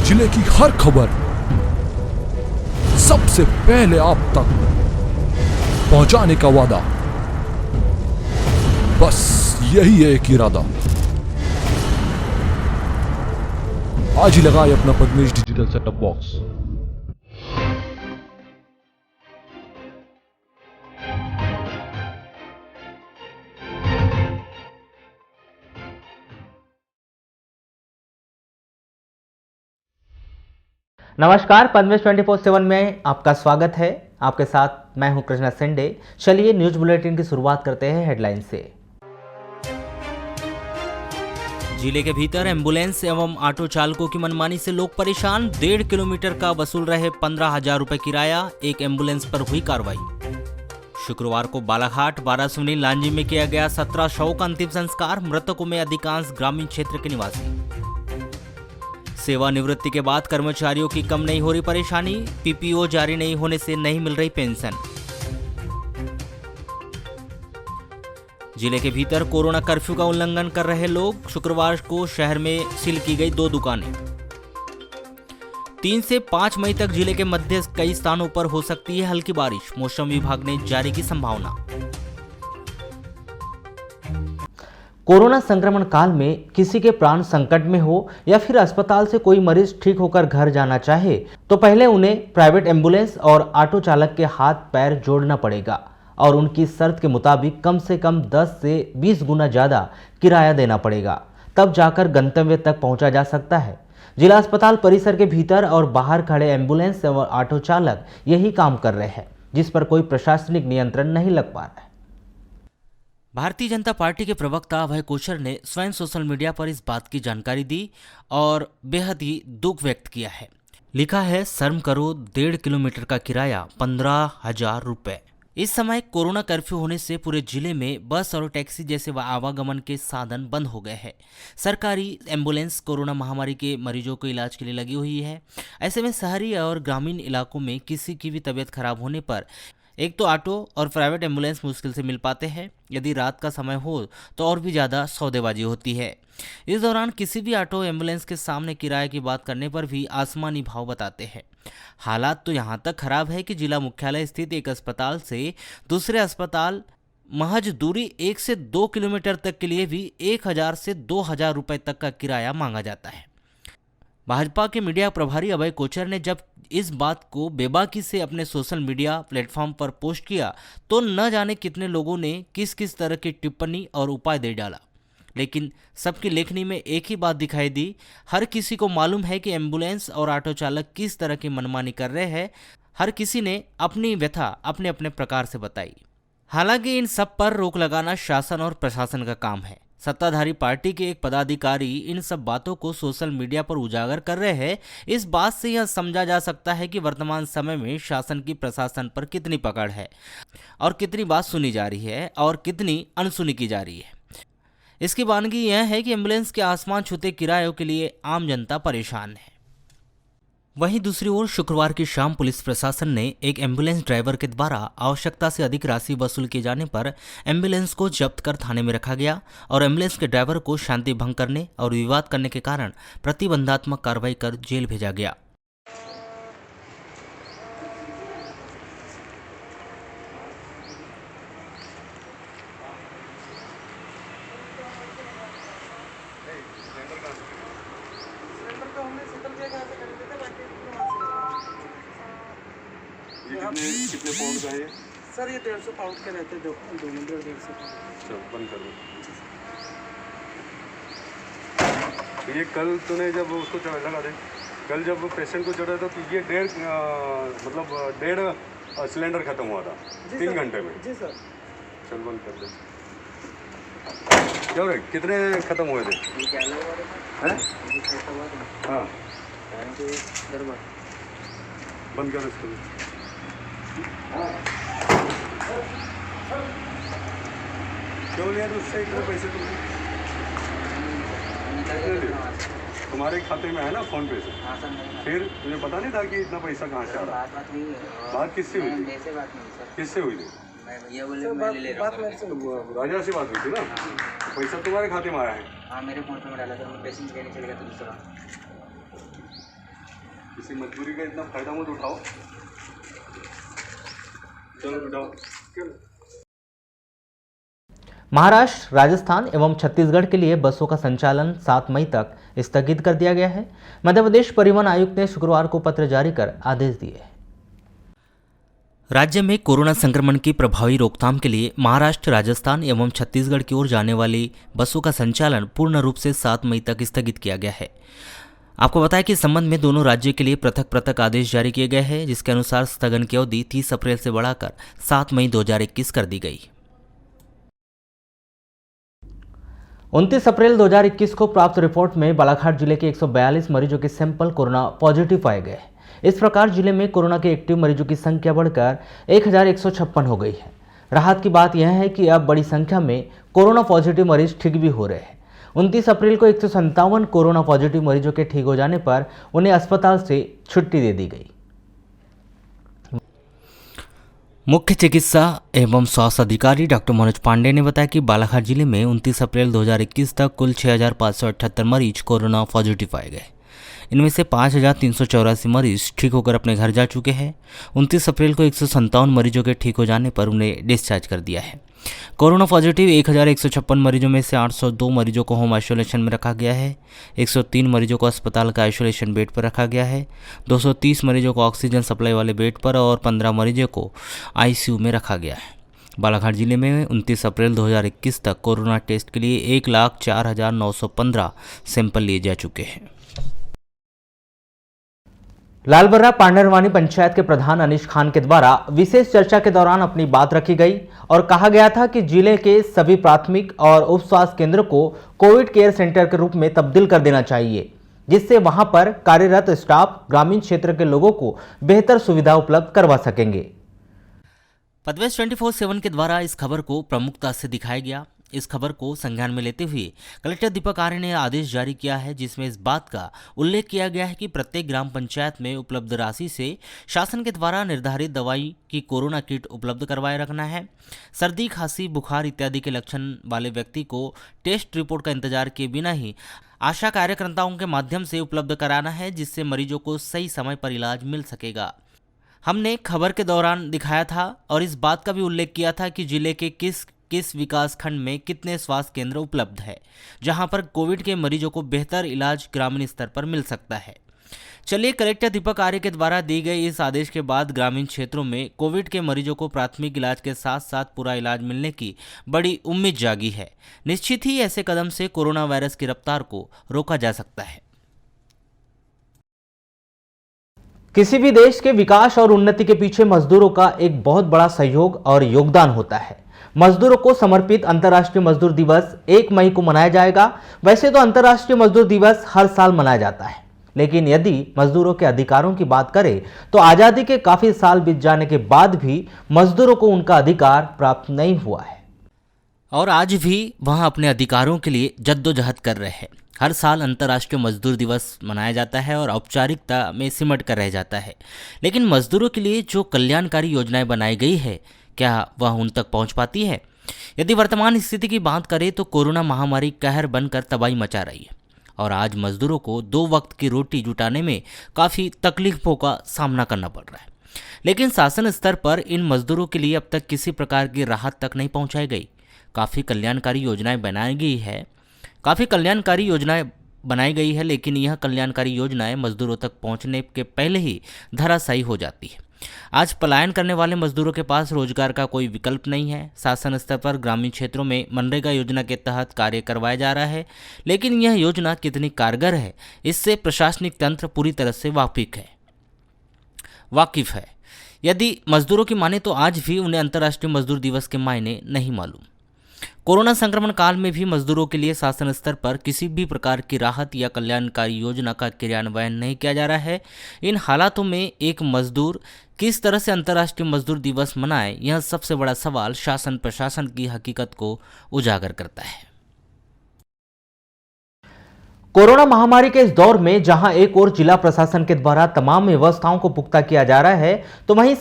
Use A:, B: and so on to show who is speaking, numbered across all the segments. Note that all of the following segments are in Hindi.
A: जिले की हर खबर सबसे पहले आप तक पहुंचाने का वादा, बस यही है एक इरादा। आज ही लगाए अपना पद्मेश डिजिटल सेटअप बॉक्स।
B: नमस्कार, पद्मेश 24/7 में आपका स्वागत है। आपके साथ मैं हूं कृष्णा सेंडे। चलिए न्यूज बुलेटिन की शुरुआत करते हैं हेडलाइन से। जिले के भीतर एम्बुलेंस एवं ऑटो चालकों की मनमानी से लोग परेशान। 1.5 किलोमीटर का वसूल रहे 15,000 रुपए किराया, एक एम्बुलेंस पर हुई कार्रवाई। शुक्रवार को बालाघाट बारासुनी लांजी में किया गया 17 शवों का अंतिम संस्कार। मृतकों में अधिकांश ग्रामीण क्षेत्र के निवासी। सेवानिवृत्ति के बाद कर्मचारियों की कम नहीं हो रही परेशानी, पीपीओ जारी नहीं होने से नहीं मिल रही पेंशन। जिले के भीतर कोरोना कर्फ्यू का उल्लंघन कर रहे लोग। शुक्रवार को शहर में सील की गई 2 दुकानें। 3 से 5 मई तक जिले के मध्य कई स्थानों पर हो सकती है हल्की बारिश, मौसम विभाग ने जारी की संभावना। कोरोना संक्रमण काल में किसी के प्राण संकट में हो या फिर अस्पताल से कोई मरीज ठीक होकर घर जाना चाहे तो पहले उन्हें प्राइवेट एम्बुलेंस और ऑटो चालक के हाथ पैर जोड़ना पड़ेगा और उनकी शर्त के मुताबिक कम से कम 10 से 20 गुना ज़्यादा किराया देना पड़ेगा, तब जाकर गंतव्य तक पहुंचा जा सकता है। जिला अस्पताल परिसर के भीतर और बाहर खड़े एम्बुलेंस और ऑटो चालक यही काम कर रहे हैं, जिस पर कोई प्रशासनिक नियंत्रण नहीं लग पा रहा है। भारतीय जनता पार्टी के प्रवक्ता अभय कोचर ने स्वयं सोशल मीडिया पर इस बात की जानकारी दी और बेहद ही दुख व्यक्त किया है। लिखा है, शर्म करो, 1.5 किलोमीटर का किराया 15,000 रुपए। इस समय कोरोना कर्फ्यू होने से पूरे जिले में बस और टैक्सी जैसे आवागमन के साधन बंद हो गए हैं। सरकारी एम्बुलेंस कोरोना महामारी के मरीजों को इलाज के लिए लगी हुई है। ऐसे में शहरी और ग्रामीण इलाकों में किसी की भी तबीयत खराब होने पर एक तो ऑटो और प्राइवेट एम्बुलेंस मुश्किल से मिल पाते हैं। यदि रात का समय हो तो और भी ज़्यादा सौदेबाजी होती है। इस दौरान किसी भी ऑटो एम्बुलेंस के सामने किराए की बात करने पर भी आसमानी भाव बताते हैं। हालात तो यहाँ तक खराब है कि जिला मुख्यालय स्थित एक अस्पताल से दूसरे अस्पताल महज दूरी 1 से 2 किलोमीटर तक के लिए भी 1,000 से 2,000 रुपये तक का किराया मांगा जाता है। भाजपा के मीडिया प्रभारी अभय कोचर ने जब इस बात को बेबाकी से अपने सोशल मीडिया प्लेटफॉर्म पर पोस्ट किया तो न जाने कितने लोगों ने किस किस तरह की टिप्पणी और उपाय दे डाला, लेकिन सबकी लेखनी में एक ही बात दिखाई दी। हर किसी को मालूम है कि एम्बुलेंस और ऑटो चालक किस तरह की मनमानी कर रहे हैं। हर किसी ने अपनी व्यथा अपने अपने प्रकार से बताई। हालांकि इन सब पर रोक लगाना शासन और प्रशासन का काम है। सत्ताधारी पार्टी के एक पदाधिकारी इन सब बातों को सोशल मीडिया पर उजागर कर रहे हैं। इस बात से यह समझा जा सकता है कि वर्तमान समय में शासन की प्रशासन पर कितनी पकड़ है और कितनी बात सुनी जा रही है और कितनी अनसुनी की जा रही है। इसकी वानगी यह है कि एम्बुलेंस के आसमान छूते किरायों के लिए आम जनता परेशान है। वहीं दूसरी ओर शुक्रवार की शाम पुलिस प्रशासन ने एक एम्बुलेंस ड्राइवर के द्वारा आवश्यकता से अधिक राशि वसूल किए जाने पर एम्बुलेंस को जब्त कर थाने में रखा गया और एम्बुलेंस के ड्राइवर को शांति भंग करने और विवाद करने के कारण प्रतिबंधात्मक कार्रवाई कर जेल भेजा गया।
C: कितने पाउंड का है
D: सर? ये 150 पाउंड के रहते हैं, 2 नंबर 150 पाउंड।
C: चल बंद कर दो। ये कल तूने जब उसको लगा दे, कल जब पेशेंट को चढ़ा था तो ये 1.5 सिलेंडर खत्म हुआ था 3 घंटे में।
D: जी सर।
C: चल बंद कर दे। क्या रे, कितने खत्म हुए थे? हाँ बंद कर इसको। क्यों लिया उससे इतने पैसे तुम्हारे खाते में है ना फोन पे से? फिर तुझे पता नहीं था कि इतना पैसा कहाँ से आ रहा? बात किससे हुई थी? किससे हुई थी? राजा से बात हुई थी ना? पैसा तुम्हारे खाते में आया है?
E: हाँ, मेरे फोन पे में डाला था, मैं पैसे लेने चले गया था दूसरा।
C: किसी मजबूरी का इतना फायदा मत उठाओ। चलो बिठाओ।
B: महाराष्ट्र, राजस्थान एवं छत्तीसगढ़ के लिए बसों का संचालन 7 मई तक स्थगित कर दिया गया है। मध्य प्रदेश परिवहन आयुक्त ने शुक्रवार को पत्र जारी कर आदेश दिए। राज्य में कोरोना संक्रमण की प्रभावी रोकथाम के लिए महाराष्ट्र, राजस्थान एवं छत्तीसगढ़ की ओर जाने वाली बसों का संचालन पूर्ण रूप से 7 मई तक स्थगित किया गया है। आपको बताया कि इस संबंध में दोनों राज्यों के लिए पृथक पृथक आदेश जारी किए गए हैं, जिसके अनुसार स्थगन की अवधि 30 अप्रैल से बढ़ाकर 7 मई 2021 कर दी गई। 29 अप्रैल 2021 को प्राप्त रिपोर्ट में बालाघाट जिले के 142 मरीजों के सैंपल कोरोना पॉजिटिव पाए गए। इस प्रकार जिले में कोरोना के एक्टिव मरीजों की संख्या बढ़कर 1156 हो गई है। राहत की बात यह है कि अब बड़ी संख्या में कोरोना पॉजिटिव मरीज ठीक भी हो रहे हैं। 29 अप्रैल को 157 कोरोना पॉजिटिव मरीजों के ठीक हो जाने पर उन्हें अस्पताल से छुट्टी दे दी गई। मुख्य चिकित्सा एवं स्वास्थ्य अधिकारी डॉक्टर मनोज पांडे ने बताया कि बालाघाट जिले में 29 अप्रैल 2021 तक कुल 6,578 मरीज कोरोना पॉजिटिव पाए गए। इनमें से 5,384 मरीज ठीक होकर अपने घर जा चुके हैं। 29 अप्रैल को 157 मरीजों के ठीक हो जाने पर उन्हें डिस्चार्ज कर दिया है। कोरोना पॉजिटिव 1,156 मरीजों में से 802 मरीजों को होम आइसोलेशन में रखा गया है। 103 मरीजों को अस्पताल का आइसोलेशन बेड पर रखा गया है। 230 मरीजों को ऑक्सीजन सप्लाई वाले बेड पर और 15 मरीजों को आईसीयू में रखा गया है। बालाघाट जिले में 29 अप्रैल 2021 तक कोरोना टेस्ट के लिए 1,04,915 सैंपल लिए जा चुके हैं। लालबर्रा पांडरवानी पंचायत के प्रधान अनीश खान के द्वारा विशेष चर्चा के दौरान अपनी बात रखी गई और कहा गया था कि जिले के सभी प्राथमिक और उप स्वास्थ्य केंद्र को कोविड केयर सेंटर के रूप में तब्दील कर देना चाहिए, जिससे वहां पर कार्यरत स्टाफ ग्रामीण क्षेत्र के लोगों को बेहतर सुविधा उपलब्ध करवा सकेंगे। पदवेश 24/7 के द्वारा इस खबर को प्रमुखता से दिखाया गया। इस खबर को संज्ञान में लेते हुए कलेक्टर दीपक आर्य ने आदेश जारी किया है, जिसमें इस बात का उल्लेख किया गया है कि प्रत्येक ग्राम पंचायत में उपलब्ध राशि से शासन के द्वारा निर्धारित दवाई की कोरोना किट उपलब्ध करवाए रखना है। सर्दी, खांसी, बुखार इत्यादि के लक्षण वाले व्यक्ति को टेस्ट रिपोर्ट का इंतजार किए बिना ही आशा कार्यकर्ताओं के माध्यम से उपलब्ध कराना है, जिससे मरीजों को सही समय पर इलाज मिल सकेगा। हमने खबर के दौरान दिखाया था और इस बात का भी उल्लेख किया था कि जिले के किस विकास खंड में कितने स्वास्थ्य केंद्र उपलब्ध है, जहां पर कोविड के मरीजों को बेहतर इलाज ग्रामीण स्तर पर मिल सकता है। चलिए, कलेक्टर दीपक आर्य के द्वारा दी गई इस आदेश के बाद ग्रामीण क्षेत्रों में कोविड के मरीजों को प्राथमिक इलाज के साथ साथ पूरा इलाज मिलने की बड़ी उम्मीद जागी है। निश्चित ही ऐसे कदम से कोरोना वायरस की रफ्तार को रोका जा सकता है। किसी भी देश के विकास और उन्नति के पीछे मजदूरों का एक बहुत बड़ा सहयोग और योगदान होता है। मजदूरों को समर्पित अंतर्राष्ट्रीय मजदूर दिवस 1 मई को मनाया जाएगा। वैसे तो अंतर्राष्ट्रीय मजदूर दिवस हर साल मनाया जाता है, लेकिन यदि मजदूरों के अधिकारों की बात करें तो आजादी के काफी साल बीत जाने के बाद भी मजदूरों को उनका अधिकार प्राप्त नहीं हुआ है और आज भी वह अपने अधिकारों के लिए जद्दोजहद कर रहे हैं। हर साल अंतर्राष्ट्रीय मजदूर दिवस मनाया जाता है और औपचारिकता में सिमट कर रह जाता है, लेकिन मजदूरों के लिए जो कल्याणकारी योजनाएं बनाई गई है, क्या वह उन तक पहुंच पाती है? यदि वर्तमान स्थिति की बात करें तो कोरोना महामारी कहर बनकर तबाही मचा रही है और आज मजदूरों को 2 वक्त की रोटी जुटाने में काफ़ी तकलीफों का सामना करना पड़ रहा है। लेकिन शासन स्तर पर इन मजदूरों के लिए अब तक किसी प्रकार की राहत तक नहीं पहुंचाई गई। काफ़ी कल्याणकारी योजनाएं बनाई गई है, लेकिन यह कल्याणकारी योजनाएं मजदूरों तक पहुंचने के पहले ही धराशायी हो जाती है। आज पलायन करने वाले मजदूरों के पास रोजगार का कोई विकल्प नहीं है। शासन स्तर पर ग्रामीण क्षेत्रों में मनरेगा योजना के तहत कार्य करवाया जा रहा है, लेकिन यह योजना कितनी कारगर है, इससे प्रशासनिक तंत्र पूरी तरह से वाकिफ है। यदि मजदूरों की माने तो आज भी उन्हें अंतर्राष्ट्रीय मजदूर दिवस के मायने नहीं मालूम। कोरोना संक्रमण काल में भी मजदूरों के लिए शासन स्तर पर किसी भी प्रकार की राहत या कल्याणकारी योजना का क्रियान्वयन नहीं किया जा रहा है। इन हालातों में एक मजदूर किस तरह से अंतर्राष्ट्रीय मजदूर दिवस मनाए, यह सबसे बड़ा सवाल शासन प्रशासन की हकीकत को उजागर करता है। कोरोना महामारी के इस दौर में जहां एक ओर जिला प्रशासन के द्वारा तमाम व्यवस्थाओं को पुख्ता किया जा रहा है, तो वहीं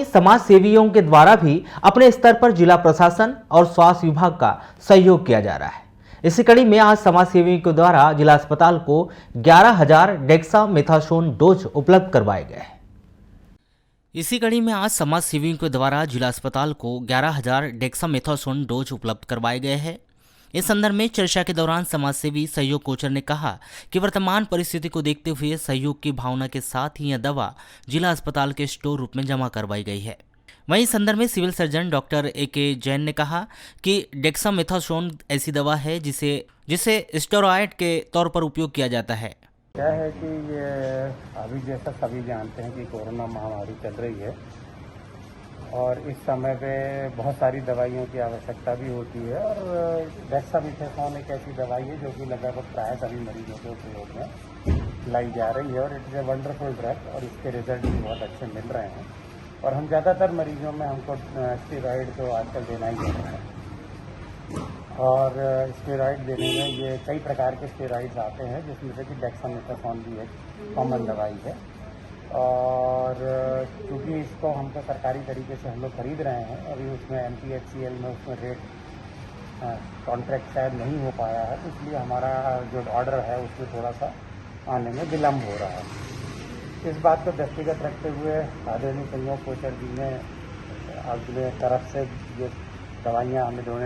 B: समाज सेवियों के द्वारा भी अपने स्तर पर जिला प्रशासन और स्वास्थ्य विभाग का सहयोग किया जा रहा है। इसी कड़ी में आज समाजसेवियों के द्वारा जिला अस्पताल को 11,000 डेक्सामेथासोन डोज उपलब्ध करवाए गए। इसी कड़ी में आज समाज सेवियों के द्वारा जिला अस्पताल को 11,000 डेक्सामेथासोन डोज उपलब्ध करवाए गए हैं। इस संदर्भ में चर्चा के दौरान समाजसेवी सहयोग कोचर ने कहा कि वर्तमान परिस्थिति को देखते हुए सहयोग की भावना के साथ ही यह दवा जिला अस्पताल के स्टोर रूप में जमा करवाई गई है। वहीं इस संदर्भ में civil surgeon doctor A.K. Jain ने कहा कि डेक्सामेथासोन ऐसी दवा है जिसे स्टेरॉयड के तौर पर उपयोग किया जाता है।
E: क्या है कि ये अभी जैसा सभी जानते हैं कि कोरोना महामारी चल रही है और इस समय पे बहुत सारी दवाइयों की आवश्यकता भी होती है और डेक्सामेथासोन एक ऐसी दवाई है जो कि लगभग प्राय सभी मरीजों के उपयोग में लाई जा रही है और it is a wonderful drug और इसके रिजल्ट भी बहुत अच्छे मिल रहे हैं और हम ज़्यादातर मरीजों में हमको स्टेरॉयड तो आजकल देना ही पड़ रहा है और स्टेरॉयड देने में ये कई प्रकार के स्टेरॉइड्स आते हैं जिसमें से कि डेक्सामेथासोन भी एक कॉमन दवाई है और क्योंकि इसको हमको सरकारी तरीके से हम लोग खरीद रहे हैं अभी उसमें MPHCL में उसमें रेट कॉन्ट्रैक्ट शायद नहीं हो पाया है तो इसलिए हमारा जो ऑर्डर है उसमें थोड़ा सा आने में विलम्ब हो रहा है। इस बात को दृष्टिगत रखते हुए आदरणीय सहयोग कोचर जी ने अपने तरफ से जो दवाइयाँ हमें